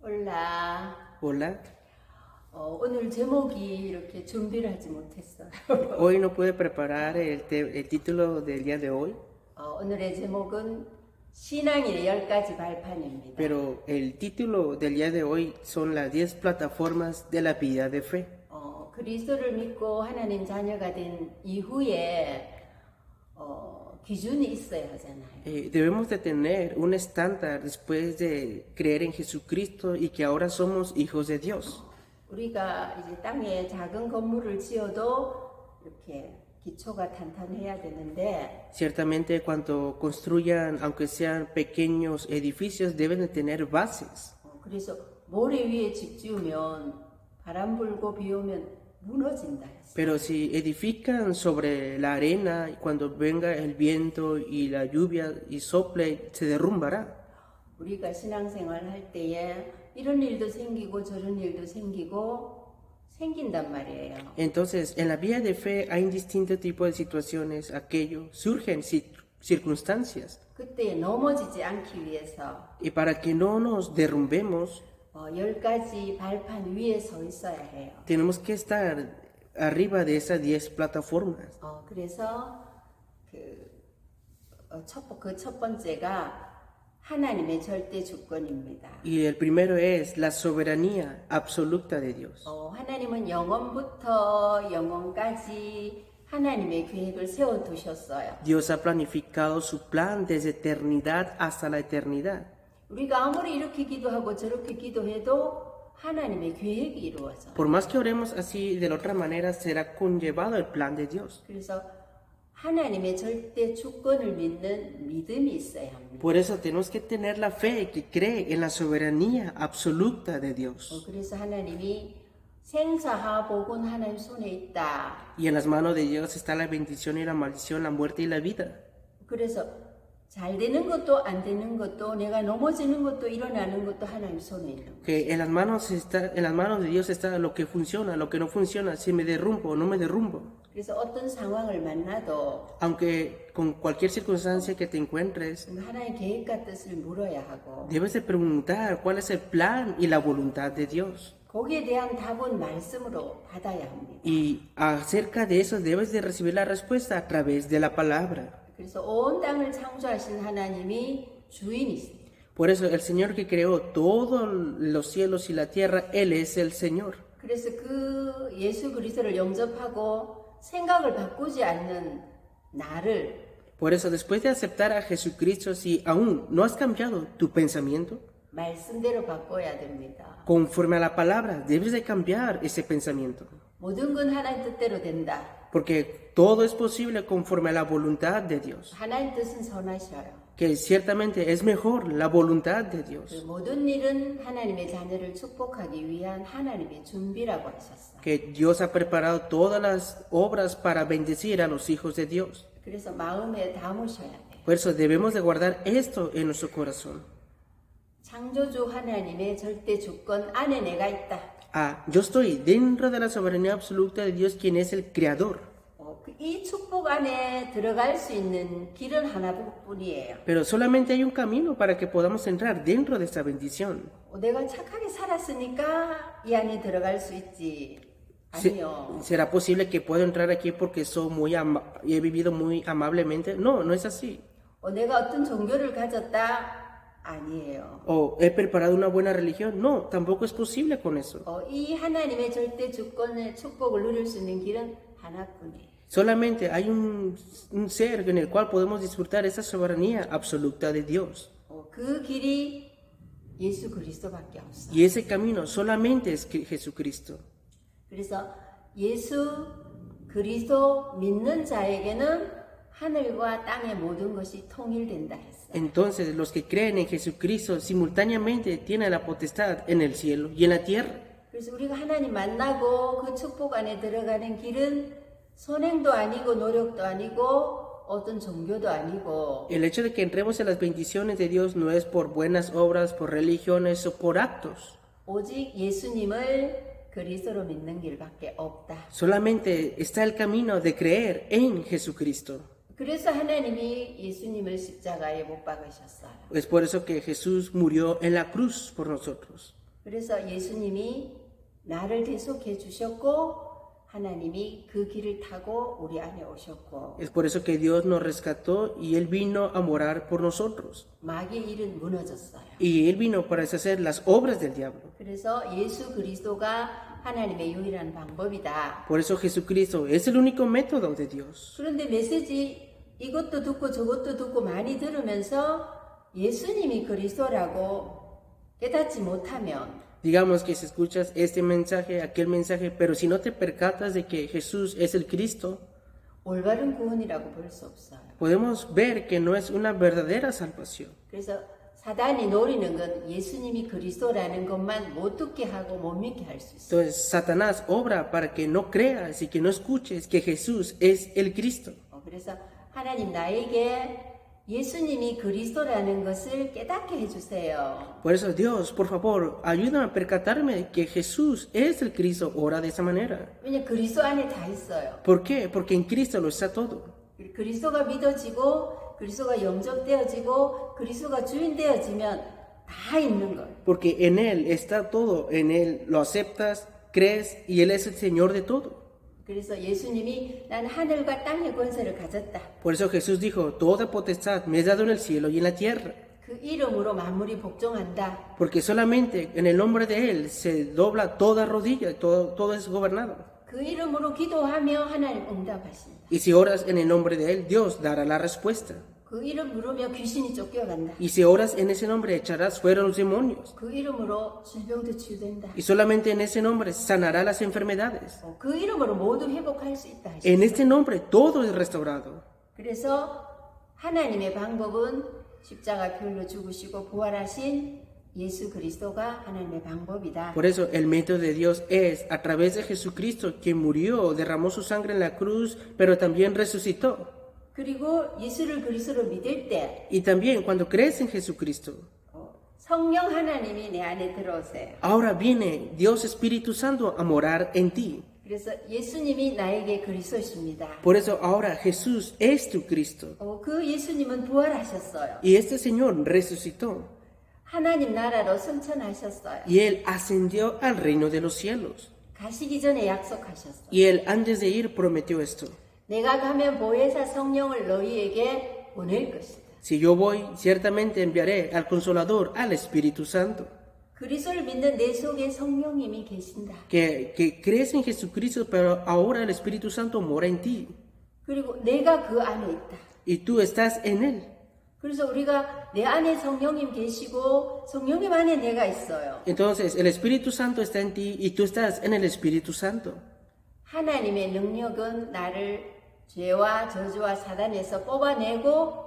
Hola. Hola, 오늘 제목이 이렇게 준비를 하지 못했어요. hoy no pude preparar el título del día de hoy, 오늘의 제목은 신앙의 10가지 발판입니다. pero el título del día de hoy son las 10 plataformas de la vida de fe. 그리스도를 믿고 하나님 자녀가 된 이후에 기준이 있어야 하잖아요. Debemos de tener un estándar después de creer en Jesucristo y que ahora somos hijos de Dios. 우리가 이제 땅에 작은 건물을 지어도 이렇게 기초가 탄탄해야 되는데 Ciertamente cuando construyan, aunque sean pequeños edificios, deben de tener bases. 그래서 모래 위에 집 지으면 바람 불고 비 오면 무너진다 했어요. Pero si edifican sobre la arena, y cuando venga el viento y la lluvia y sople, se derrumbará. 우리가 신앙생활 할 때에 이런 일도 생기고 저런 일도 생긴단 말이에요. Entonces, en la vida de fe hay distintos tipos de situaciones, aquello, surgen circunstancias. 그때 넘어지지 않기 위해서 Y para que no nos derrumbemos, 10가지 발판 위에 서 있어야 해요. tenemos que estar arriba de esas 10 plataformas. 그래서 첫 번째가 하나님의 절대 주권입니다. Y el primero es la soberanía absoluta de Dios. 하나님은 영원부터 영원까지 하나님의 계획을 세워두셨어요. Dios ha planificado su plan desde eternidad hasta la eternidad. 우리가 아무리 이렇게 기도하고 저렇게 기도해도 하나님의 계획이 이루어져. Por más que oremos así, de la otra manera será conllevado el plan de Dios. 그래서 하나님의 절대 주권을 믿는 믿음이 있어야 합니다. Por eso tenemos que tener la fe que cree en la soberanía absoluta de Dios. 그래서 하나님이 생사하 복은 하나님 손에 있다. Y en las manos de Dios está la bendición y la maldición, la muerte y la vida. 그래서 잘 되는 것도 안 되는 것도 내가 넘어지는 것도 일어나는 것도 하나님 손에 있는 거예요. Que en las manos de Dios está lo que funciona, lo que no funciona, si me derrumbo o no me derrumbo. 그래서 어떤 상황을 만나도 Aunque con cualquier circunstancia que te encuentres, 하나님의 계획과 뜻을 물어야 하고 debes de preguntar cuál es el plan y la voluntad de Dios. 거기에 대한 답은 말씀으로 받아야 합니다. Y acerca de eso debes de recibir la respuesta a través de la palabra. 그래서 온 땅을 창조하신 하나님이 주인이십니다. Por eso el Señor que creó todos los cielos y la tierra, Él es el Señor. 그래서 그 예수 그리스도를 영접하고 생각을 바꾸지 않는 나를 Por eso después de aceptar a Jesucristo, si aún no has cambiado tu pensamiento, 말씀대로 바꿔야 됩니다. conforme a la palabra, debes de cambiar ese pensamiento. 모든 건 하나님 뜻대로 된다. Porque todo es posible conforme a la voluntad de Dios. 하나님 뜻은 선하셔요. Que ciertamente es mejor la voluntad de Dios. 모든 일은 하나님의 자녀를 축복하기 위한 하나님의 준비라고 하셨어요. Que Dios ha preparado todas las obras para bendecir a los hijos de Dios. 그래서 마음에 담으셔야 돼요. Por eso debemos de guardar esto en nuestro corazón. 창조주 하나님의 절대 주권 안에 내가 있다. Yo estoy dentro de la soberanía absoluta de Dios, quien es el creador. 이 축복 안에 들어갈 수 있는 길은 하나뿐이에요. Pero solamente hay un camino para que podamos entrar dentro de esta bendición. 내가 착하게 살았으니까 이 안에 들어갈 수 있지. 아니요. ¿Será posible que pueda entrar aquí porque soy y he vivido muy amablemente? No, no es así. 내가 어떤 종교를 가졌다. 아니에요. ¿O he preparado una buena religión? No, tampoco es posible con eso. 이 하나님의 절대 주권의 축복을 누릴 수 있는 길은 하나뿐이에요. Solamente hay un ser en el cual podemos disfrutar esa soberanía absoluta de Dios. 그 길이 예수 그리스도밖에 없어. Y ese camino solamente es Jesucristo. 그래서 예수 그리스도 믿는 자에게는 하늘과 땅의 모든 것이 통일된다 했어. Entonces, los que creen en Jesucristo simultáneamente tienen la potestad en el cielo y en la tierra. 그래서 우리가 하나님 만나고 그 축복 안에 들어가는 길은 선행도 아니고 노력도 아니고 어떤 종교도 아니고 El hecho de que entremos en las bendiciones de Dios no es por buenas obras, por religiones o por actos. 오직 예수님을 그리스도로 믿는 길밖에 없다. Solamente está el camino de creer en Jesucristo. 그래서 하나님이 예수님을 십자가에 못 박으셨어요. Es por eso que Jesús murió en la cruz por nosotros. 그래서 예수님이 나를 대속해 주셨고 하나님이 그 길을 타고 우리 안에 오셨고 Es por eso que Dios nos rescató y Él vino a morar por nosotros. 마귀의 일은 무너졌어요. Y Él vino para deshacer las obras del diablo. 그래서 예수 그리스도가 하나님의 유일한 방법이다. Por eso Jesucristo es el único método de Dios. 그런데 메시지 이것도 듣고 저것도 듣고 많이 들으면서 예수님이 그리스도라고 깨닫지 못하면 Digamos que si escuchas este mensaje, aquel mensaje, pero si no te percatas de que Jesús es el Cristo, 올바른 구원이라고 볼 수 없어요. podemos ver que no es una verdadera salvación. 그래서 사단이 노리는 건 예수님이 그리스도라는 것만 못 듣게 하고 못 믿게 할 수 있어요. Entonces Satanás obra para que no creas y que no escuches que Jesús es el Cristo. 그래서 하나님 나에게 예수님이 그리스도라는 것을 깨닫게 해주세요. Por eso Dios, por favor, ayúdame a percatarme que Jesús es el Cristo. Ora de esa manera. 왜냐면 그리스도 안에 다 있어요. ¿Por qué? Porque en Cristo lo está todo. 그리스도가 믿어지고 그리스도가 영접되어지고 그리스도가 주인 되어지면 다 있는 거예요. Porque en Él está todo. En Él lo aceptas, crees y Él es el Señor de todo. 그래서 예수님이 난 하늘과 땅의 권세를 가졌다. Por eso Jesús dijo, toda potestad me es dado en el cielo y en la tierra. 그 이름으로 만물이 복종한다. Porque solamente en el nombre de Él se dobla toda rodilla, y todo es gobernado. 그 이름으로 기도하며 하나님 응답하신다. Y si oras en el nombre de Él, Dios dará la respuesta. 그 이름 부르며 귀신이 쫓겨간다. Y si oras en ese nombre, echarás fuera los demonios. 그 이름으로 질병도 치유된다. Y solamente en ese nombre sanará las enfermedades. 그 이름으로 모두 회복할 수 있다. En este nombre todo es restaurado. 그래서 하나님의 방법은 십자가 별로 죽으시고 부활하신 예수 그리스도가 하나님의 방법이다. Por eso el método de Dios es a través de Jesucristo, que murió, derramó su sangre en la cruz, pero también resucitó. 그리고 예수를 그리스도로 믿을 때 Y también cuando crees en Jesucristo, 성령 하나님이 내 안에 들어오세요. ahora viene Dios Espíritu Santo a morar en ti. 그래서 예수님이 나에게 그리스도십니다. Por eso ahora Jesús es tu Cristo. 그 예수님은 부활하셨어요. Y este Señor resucitó. 하나님 나라로 승천하셨어요. Y Él ascendió al reino de los cielos. 가시기 전에 약속하셨어요. Y Él antes de ir prometió esto. 내가 가면 보혜사 성령을 너희에게 보낼 것이다. Si yo voy, ciertamente enviaré al Consolador, al Espíritu Santo. 그리스도를 믿는 내 속에 성령님이 계신다. Que crees en Jesucristo, pero ahora el Espíritu Santo mora en ti. 그리고 내가 그 안에 있다. Y tú estás en Él. 그래서 우리가 내 안에 성령님 계시고 성령님 안에 내가 있어요. Entonces el Espíritu Santo está en ti y tú estás en el Espíritu Santo. 하나님의 능력은 나를 죄와 저주와 사단에서 뽑아내고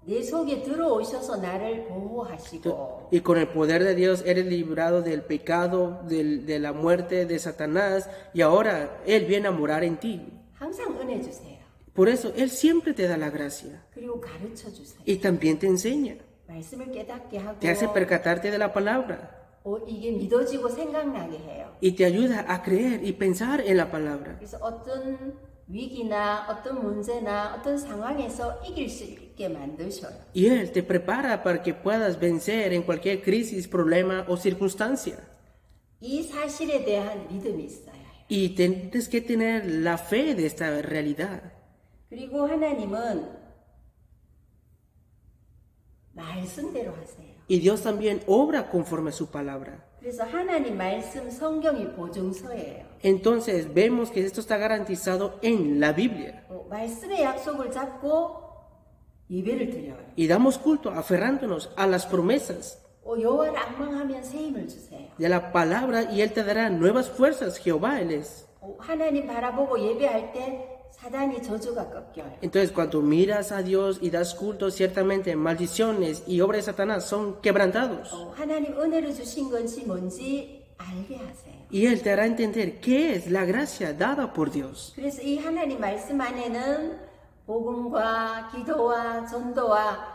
내 속에 들어오셔서 나를 보호하시고 Y con el poder de Dios eres librado del pecado, de la muerte, de Satanás, y ahora Él viene a morar en ti. 항상 은혜 주세요. Por eso Él siempre te da la gracia 그리고 가르쳐 주세요. y también te enseña, 말씀을 깨닫게 하고 te hace percatarte de la palabra 이게 믿어지고 생각나게 해요. y te ayuda a creer y pensar en la palabra. 그래서 어떤 위기나 어떤 문제나 어떤 상황에서 이길 수 있게 만드셔요. Y Él te prepara para que puedas vencer en cualquier crisis, problema o circunstancia. 이 사실에 대한 믿음이 있어야 해요. Y tienes que tener la fe de esta realidad. 그리고 하나님은 말씀대로 하세요. Y Dios también obra conforme a su palabra. 그래서 하나님 말씀 성경이 보증서예요. Entonces vemos que esto está garantizado en la Biblia. 말씀의 약속을 잡고 예배를 드려요. Y damos culto aferrándonos a las promesas 여호와를 앙망하면 새 힘을 주세요. de la palabra y Él te dará nuevas fuerzas. Jehová Él es. 하나님 바라보고 예배할 때 사단이 저주가 꺾여요. Entonces cuando miras a Dios y das culto, ciertamente maldiciones y obras de Satanás son quebrantados. 하나님 은혜를 주신 것이 뭔지 알게 하세요. Y Él te hará entender qué es la gracia dada por Dios. 그래서 이 하나님 말씀 안에는 복음과 기도와 전도와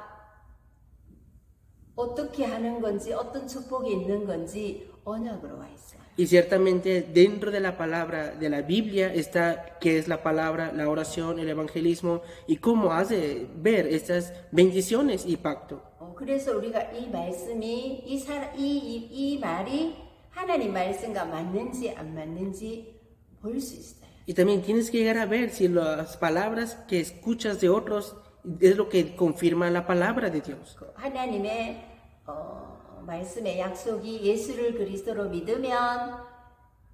어떻게 하는 건지 어떤 축복이 있는 건지 언약으로 와 있어요. Y ciertamente dentro de la palabra de la Biblia está qué es la palabra, la oración, el evangelismo y cómo hace ver estas bendiciones y pacto. 그래서 우리가 이 말씀이 이 말이 하나님 말씀과 맞는지 안 맞는지 볼 수 있어요. Y también tienes que llegar a ver si las palabras que escuchas de otros es lo que confirma la palabra de Dios. 그 하나님의 말씀의 약속이 예수를 그리스도로 믿으면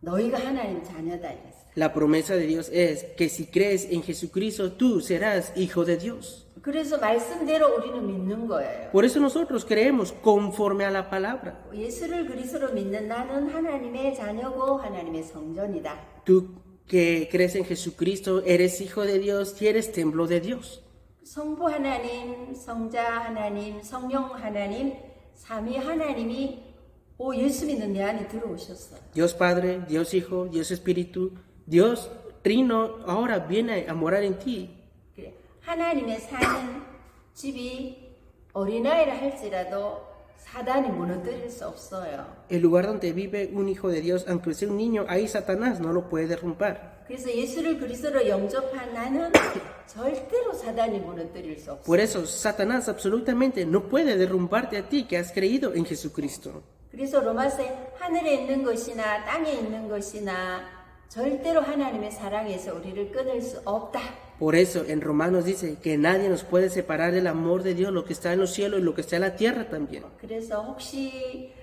너희가 하나님 자녀다 이랬어요. La promesa de Dios es que si crees en Jesucristo, tú serás hijo de Dios. 그래서 말씀대로 우리는 믿는 거예요. Por eso nosotros creemos conforme a la palabra. 예수를 그리스도로 믿는 나는 하나님의 자녀고 하나님의 성전이다. Tú que crees en Jesucristo, eres hijo de Dios y eres templo de Dios. 성부 하나님, 성자 하나님, 성령 하나님, 삼위 하나님이 예수 믿는 내 안에 들어오셨어요. Dios Padre, Dios Hijo, Dios Espíritu, Dios Trino ahora viene a morar en ti. 그래, 하나님의 사는 집이 어린아이라 할지라도 사단이 무너뜨릴 수 없어요. El lugar donde vive un hijo de Dios, aunque sea un niño, ahí Satanás no lo puede derrumbar. 그래서 예수를 그리스도로 영접한 나는 절대로 사단이 무너뜨릴 수 없어요. Por eso Satanás absolutamente no puede derrumbarte a ti que has creído en Jesucristo. 그래서 로마서에 하늘에 있는 것이나 땅에 있는 것이나 절대로 하나님의 사랑에서 우리를 끊을 수 없다. Por eso en Romanos dice que nadie nos puede separar del amor de Dios, lo que está en los cielos y lo que está en la tierra también. 그래서 혹시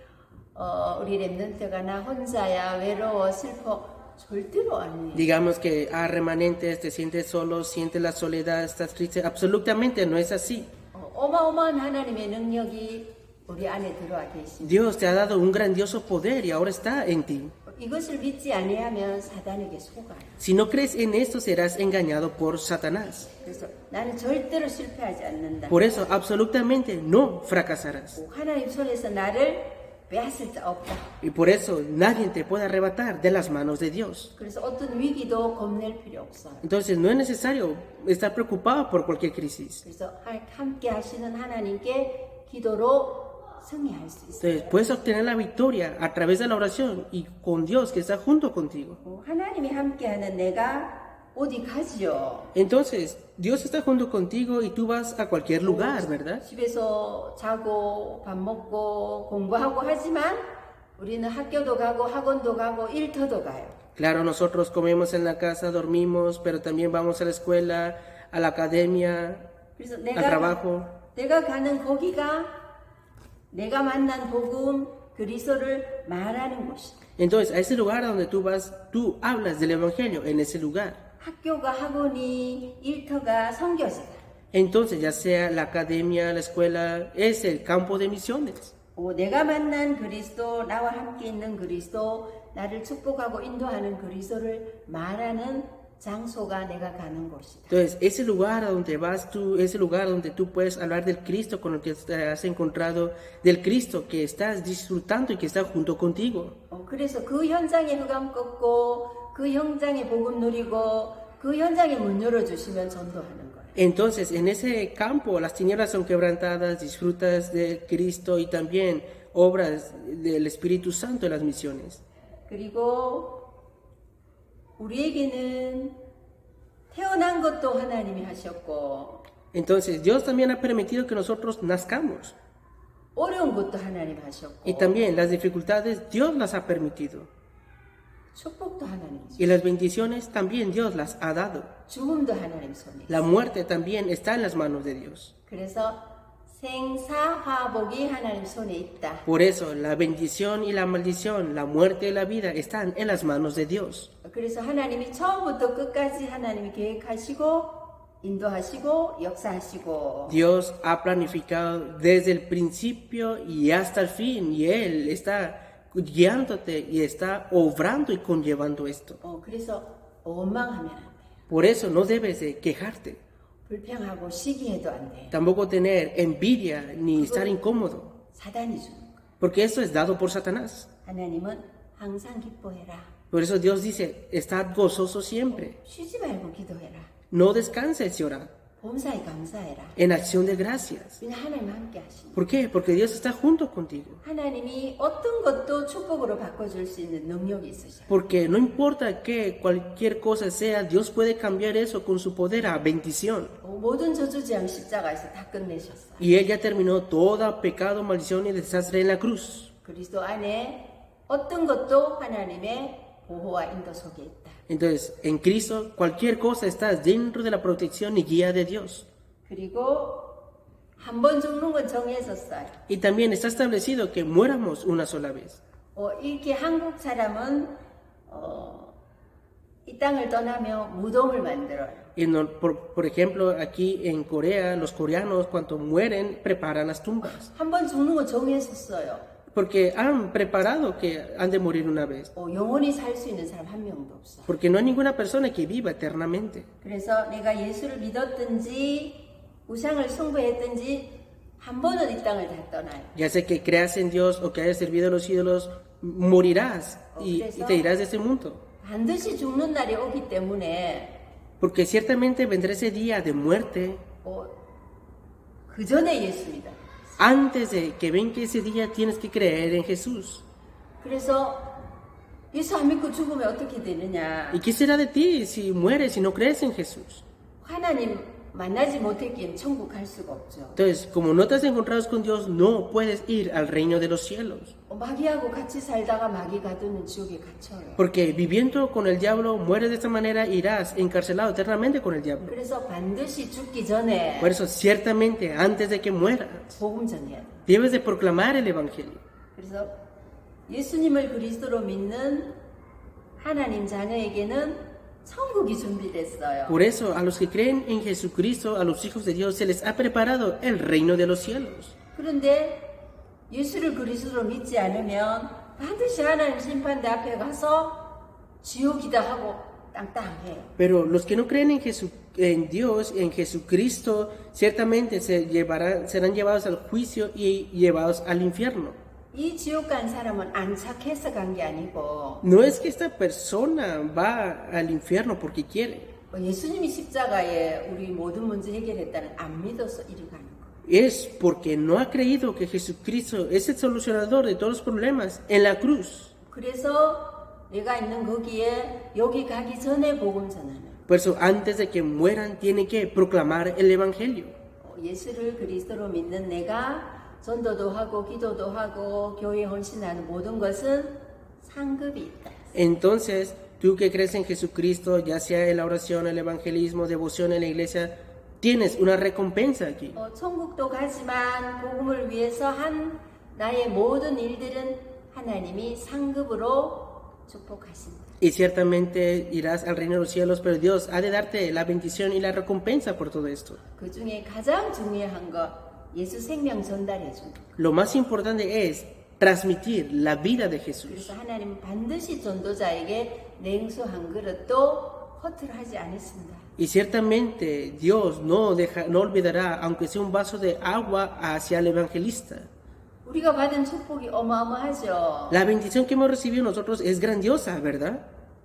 우리 랩런트가 나 혼자야 외로워 슬퍼 절대로 아니에요. Digamos que remanentes, te sientes solo, sientes la soledad, estás triste. Absolutamente no es así. 어마어마한 하나님의 능력이 우리 안에 들어와 계십니다. Dios te ha dado un grandioso poder y ahora está en ti. 이것을 믿지 아니하면 사단에게 속아요. Si no crees en esto, serás engañado por Satanás. 그래서 나는 절대로 실패하지 않는다. Por eso, absolutamente no fracasarás. 하나님 손에서 나를 빼앗을 자 없다. Y por eso, nadie te puede arrebatar de las manos de Dios. 그래서 어떤 위기도 겁낼 필요 없어요. Entonces, no es necesario estar preocupado por cualquier crisis. 그래서 함께 하시는 하나님께 기도로 승리할 수 있어요. Entonces, puedes obtener la victoria a través de la oración y con Dios que está junto contigo. 하나님이 함께하는 내가 어디 가지요? Entonces, Dios está junto contigo y tú vas a cualquier lugar, ¿verdad? 집에서 자고 밥 먹고 공부하고 하지만 우리는 학교도 가고 학원도 가고 일터도 가요. Claro, nosotros comemos en la casa, dormimos, pero también vamos a la escuela, a la academia, 그래서 al trabajo. 내가 가는 거기가 내가 만난 복음 그리스도를 말하는 곳이다. Entonces, a ese lugar donde tú vas, tú hablas del Evangelio en ese lugar. 학교가 학원이 일터가 선교지다. Entonces, ya sea la academia, la escuela, es el campo de misiones. 내가 만난 그리스도, 나와 함께 있는 그리스도, 나를 축복하고 인도하는 그리스도를 말하는 장소가 내가 가는 곳이다. Entonces, ese lugar a donde vas tú, ese lugar donde tú puedes hablar del Cristo con el que te has encontrado, del Cristo que estás disfrutando y que está junto contigo. 그래서 그 현장에 흑암 꺾고, 그 현장에 복음 누리고, 그 현장에 문 열어주시면 전도하는 거예요. Entonces, en ese campo, las tinieblas son quebrantadas, disfrutas de Cristo y también obras del Espíritu Santo en las misiones. 그리고 우리에게는 태어난 것도 하나님이 하셨고 Entonces, Dios también ha permitido que nosotros nazcamos. 어려운 것도 하나님 하셨고 Y también las dificultades, Dios las ha permitido. 축복도 하나님 Y las bendiciones también Dios las ha dado. 죽음도 하나님 손에 La muerte también está en las manos de Dios. 그래서 생사화복이 하나님 손에 있다. Por eso, la bendición y la maldición, la muerte y la vida están en las manos de Dios. 그래서 하나님이 처음부터 끝까지 하나님이 계획하시고 인도하시고 역사하시고 Dios ha planificado desde el principio y hasta el fin, y Él está guiándote y está obrando y conllevando esto. 그래서 원망하면 안 돼요. Por eso no debes de quejarte, 불평하고 시기해도 안 돼요. tampoco tener envidia ni estar incómodo, 사단이 주는 거. porque eso es dado por Satanás. 하나님은 항상 기뻐해라. Por eso Dios dice, estad gozoso siempre, 쉬지 말고 기도해라. no descanses y ora, 범사에 감사해라. en acción de gracias. 왜냐 하나님 함께 하시니. ¿Por qué? Porque Dios está junto contigo. 하나님이 어떤 것도 축복으로 바꿔줄 수 있는 능력이 있으셔요. Porque no importa que cualquier cosa sea, Dios puede cambiar eso con su poder a bendición. 모든 저주지향 십자가에서 다 끝내셨어요. Y Él ya terminó todo pecado, maldición y desastre en la cruz. 그리스도 안에 어떤 것도 하나님의 보호와 인도 속에 있다. Entonces, en Cristo, cualquier cosa está dentro de la protección y guía de Dios. 그리고 한 번 죽는 건 정해졌어요. Y también está establecido que muéramos una sola vez. 이렇게 한국 사람은 이 땅을 떠나며 무덤을 만들어요. Y por ejemplo, aquí en Corea, los coreanos cuando mueren preparan las tumbas. 한 번 죽는 건 정했었어요. Porque han preparado que han de morir una vez. 영원히 살 수 있는 사람 한 명도 없어. Porque no hay ninguna persona que viva eternamente. 그래서 내가 예수를 믿었든지 우상을 숭배했든지 한 번은 이 땅을 다 떠나요. Ya sea que creas en Dios o que hayas servido a los ídolos, morirás y te irás de este mundo. 반드시 죽는 날이 오기 때문에 Porque ciertamente vendrá ese día de muerte. 그 전에 예수 믿어. Antes de que venga ese día tienes que creer en Jesús. 그래서 예수 안 믿고 죽으면 어떻게 되느냐? ¿Y qué será de ti si mueres y no crees en Jesús? 하나님 만나지 못했기엔 천국 갈 수가 없죠. Entonces, como no te has encontrado con Dios, no puedes ir al reino de los cielos. 마귀하고 같이 살다가 마귀 가두는 지옥에 갇혀요. Porque viviendo con el diablo, mueres de esta manera, irás encarcelado eternamente con el diablo. 그래서 반드시 죽기 전에 Por eso, ciertamente, antes de que mueras, 복음 전해야 돼. debes de proclamar el Evangelio. 그래서 예수님을 그리스도로 믿는 하나님 자녀에게는 천국이 준비됐어요. Por eso, a los que creen en Jesucristo, a los hijos de Dios, se les ha preparado el reino de los cielos. 그런데 예수를 그리스도로 믿지 않으면 반드시 하나님 심판대 앞에 가서 지옥이다 하고 땅땅해요. Pero los que no creen en Dios, en Jesucristo, ciertamente serán llevados al juicio y llevados al infierno. 이 지옥 간 사람은 안 착해서 간 게 아니고 No es que esta persona va al infierno porque quiere. 예수님이 십자가에 우리 모든 문제 해결했다는 안 믿어서 이리 가는 거예요. Es porque no ha creído que Jesucristo es el solucionador de todos los problemas en la cruz. 그래서 내가 있는 거기에 여기 가기 전에 복음 전하는. Por eso, antes de que mueran, tienen que proclamar el Evangelio. 예수를 그리스도로 믿는 내가 전도도 하고 기도도 하고 교회에 헌신하는 모든 것은 상급이 있다. Entonces, tú que crees en Jesucristo, ya sea en la oración, el evangelismo, devoción en la iglesia, tienes una recompensa aquí. 천국도 가지만 복음을 위해서 한 나의 모든 일들은 하나님이 상급으로 축복하신다. Y ciertamente irás al reino de los cielos, pero Dios ha de darte la bendición y la recompensa por todo esto. 그 중에 가장 중요한 거 예수 생명 전달해 준다. Lo más importante es transmitir la vida de Jesús. 그래서 하나님은 반드시 전도자에게 냉수 한 그릇도 허투루 하지 않았습니다. Y ciertamente Dios no olvidará, aunque sea un vaso de agua, hacia el evangelista. 우리가 받은 축복이 어마어마하죠. La bendición que hemos recibido nosotros es grandiosa, ¿verdad?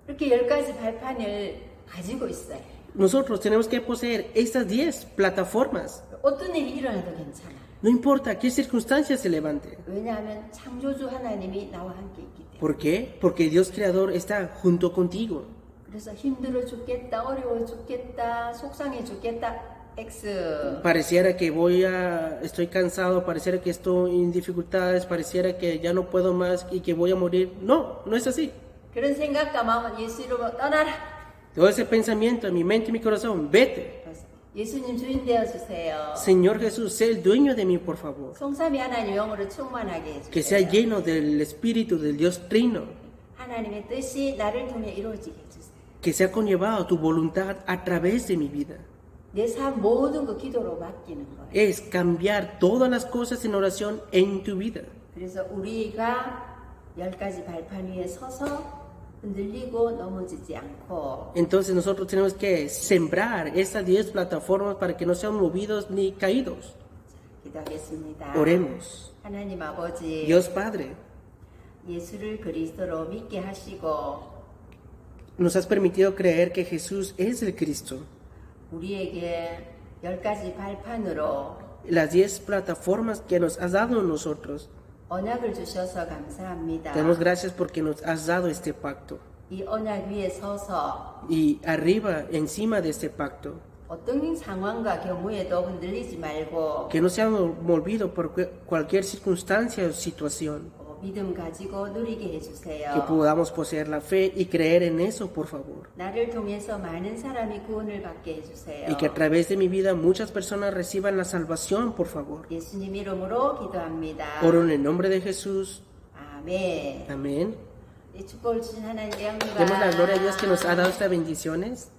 이렇게 10가지 발판을 가지고 있어요. Nosotros tenemos que poseer estas 10 plataformas. 어떤 일이 일어나도 괜찮아. No importa qué circunstancias se levante. 왜냐하면 창조주 하나님이 나와 함께 있기 때문에. ¿Por qué? Porque Dios Creador está junto contigo. 그래서 힘들어 죽겠다, 어려워 죽겠다, 속상해 죽겠다. X. Pareciera que estoy cansado, pareciera que estoy en dificultades, pareciera que ya no puedo más y que voy a morir. No, no es así. 그런 생각과 마음은 예수 이름으로 떠나라. Todo ese pensamiento en mi mente y mi corazón, vete. 예수님 주인 되어 주세요. Señor Jesús, sé el dueño de mí, por favor. 성삼위 하나님 영으로 충만하게 해주세요. Que sea lleno del Espíritu del Dios Trino. 하나님의 뜻이 나를 통해 이루어지게 해주세요. Que sea conllevado tu voluntad a través de mi vida. 내 삶 모든 거 기도로 맡기는 거예요. Es cambiar todas las cosas en oración en tu vida. 그래서 우리가 10가지 발판 위에 서서 흔들리고 넘어지지 않고 Entonces nosotros tenemos que sembrar estas 10 plataformas para que no sean movidos ni caídos. 기도하겠습니다. Oremos. 하나님 아버지, Dios Padre, 예수를 그리스도로 믿게 하시고 nos has permitido creer que Jesús es el Cristo. 우리에게 10가지 발판으로 Las 10 plataformas que nos has dado a nosotros. 언약을 주셔서 감사합니다. Damos gracias porque nos has dado este pacto. 이 언약 위에 서서 Y arriba, encima de este pacto, 어떤 상황과 경우에도 흔들리지 말고 que no seamos movidos por cualquier circunstancia o situación. 믿음 가지고 누리게 que 해주세요. podamos poseer la fe y creer en eso, por favor. 나를 통해서 많은 사람이 구원을 받게 해주세요. Y que a través de mi vida muchas personas reciban la salvación, por favor. 예수님 이름으로 기도합니다. Oro en el nombre de Jesús. 아멘. Amén. 이 축복을 주신 하나님께 Demos la gloria a Dios que nos ha dado estas bendiciones.